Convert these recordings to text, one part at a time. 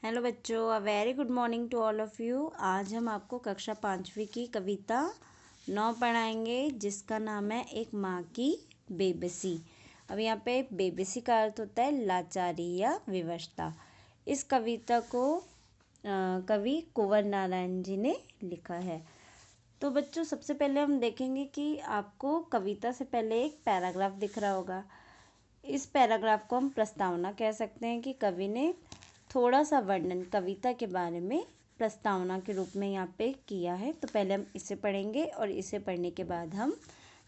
Hello बच्चों, a very good morning to all of you. आज हम आपको कक्षा 5वीं की कविता 9 पढ़ाएंगे, जिसका नाम है एक माँ की बेबसी। अब यहाँ पे बेबसी का अर्थ होता है लाचारी या विवशता। इस कविता को कवि कुंवर नारायण जी ने लिखा है। तो बच्चों, सबसे पहले हम देखेंगे कि आपको कविता से पहले एक पैराग्राफ दिख रहा होगा। इस पैराग्राफ को हम प्रस्तावना कह सकते हैं कि कवि ने थोड़ा सा वर्णन कविता के बारे में प्रस्तावना के रूप में यहाँ पे किया है। तो पहले हम इसे पढ़ेंगे और इसे पढ़ने के बाद हम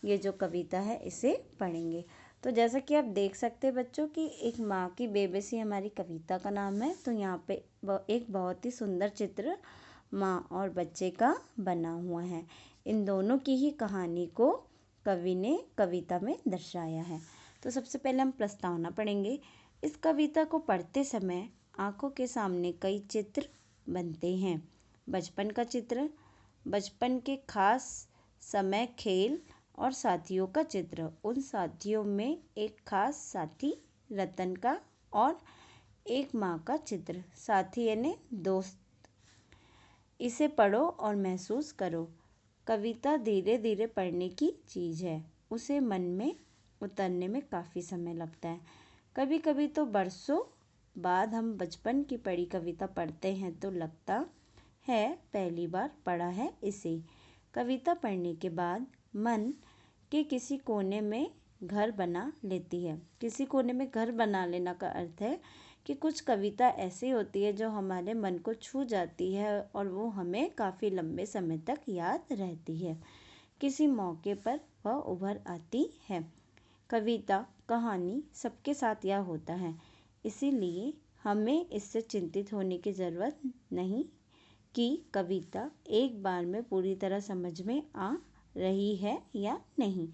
ये जो कविता है इसे पढ़ेंगे। तो जैसा कि आप देख सकते हैं बच्चों कि एक माँ की बेबसी हमारी कविता का नाम है। तो यहाँ पे एक बहुत ही सुंदर चित्र माँ और बच्चे का बना हुआ है। इन दोनों की ही कहानी को कवि ने कविता में दर्शाया है। तो सबसे पहले हम प्रस्तावना पढ़ेंगे। इस कविता को पढ़ते समय आँखों के सामने कई चित्र बनते हैं। बचपन का चित्र, बचपन के खास समय, खेल और साथियों का चित्र। उन साथियों में एक खास साथी रतन का और एक माँ का चित्र। साथी यानी दोस्त। इसे पढ़ो और महसूस करो। कविता धीरे धीरे पढ़ने की चीज़ है। उसे मन में उतरने में काफ़ी समय लगता है। कभी कभी तो बरसों बाद हम बचपन की पढ़ी कविता पढ़ते हैं तो लगता है पहली बार पढ़ा है इसे। कविता पढ़ने के बाद मन के किसी कोने में घर बना लेती है। किसी कोने में घर बना लेना का अर्थ है कि कुछ कविता ऐसी होती है जो हमारे मन को छू जाती है और वो हमें काफ़ी लंबे समय तक याद रहती है। किसी मौके पर वह उभर आती है। कविता, कहानी सबके साथ यह होता है, इसीलिए हमें इससे चिंतित होने की ज़रूरत नहीं कि कविता एक बार में पूरी तरह समझ में आ रही है या नहीं।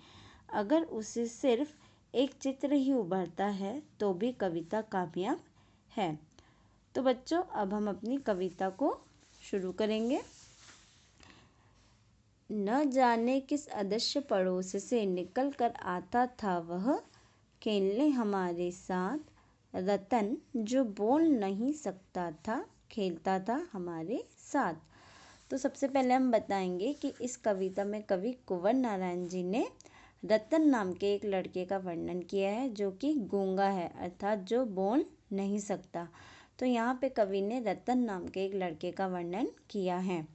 अगर उसे सिर्फ एक चित्र ही उभरता है तो भी कविता कामयाब है। तो बच्चों, अब हम अपनी कविता को शुरू करेंगे। न जाने किस अदृश्य पड़ोस से निकल कर आता था वह खेलने हमारे साथ। रतन जो बोल नहीं सकता था खेलता था हमारे साथ। तो सबसे पहले हम बताएंगे कि इस कविता में कवि कुंवर नारायण जी ने रतन नाम के एक लड़के का वर्णन किया है जो कि गूंगा है, अर्थात जो बोल नहीं सकता। तो यहाँ पे कवि ने रतन नाम के एक लड़के का वर्णन किया है,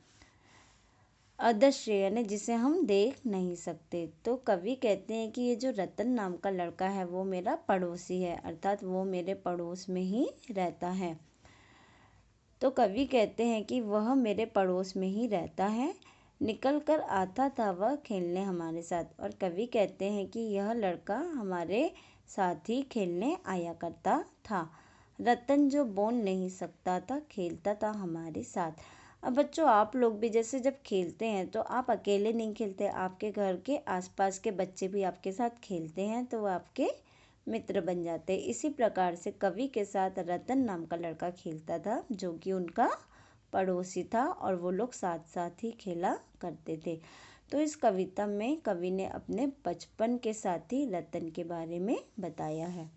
अदृश्य यानी जिसे हम देख नहीं सकते। तो कवि कहते हैं कि ये जो रतन नाम का लड़का है वो मेरा पड़ोसी है, अर्थात वो मेरे पड़ोस में ही रहता है। तो कवि कहते हैं कि वह मेरे पड़ोस में ही रहता है। निकल कर आता था वह खेलने हमारे साथ। और कवि कहते हैं कि यह लड़का हमारे साथ ही खेलने आया करता था। रतन जो बोल नहीं सकता था खेलता था हमारे साथ। अब बच्चों, आप लोग भी जैसे जब खेलते हैं तो आप अकेले नहीं खेलते, आपके घर के आसपास के बच्चे भी आपके साथ खेलते हैं तो वो आपके मित्र बन जाते हैं। इसी प्रकार से कवि के साथ रतन नाम का लड़का खेलता था जो कि उनका पड़ोसी था और वो लोग साथ साथ ही खेला करते थे। तो इस कविता में कवि ने अपने बचपन के साथी रतन के बारे में बताया है।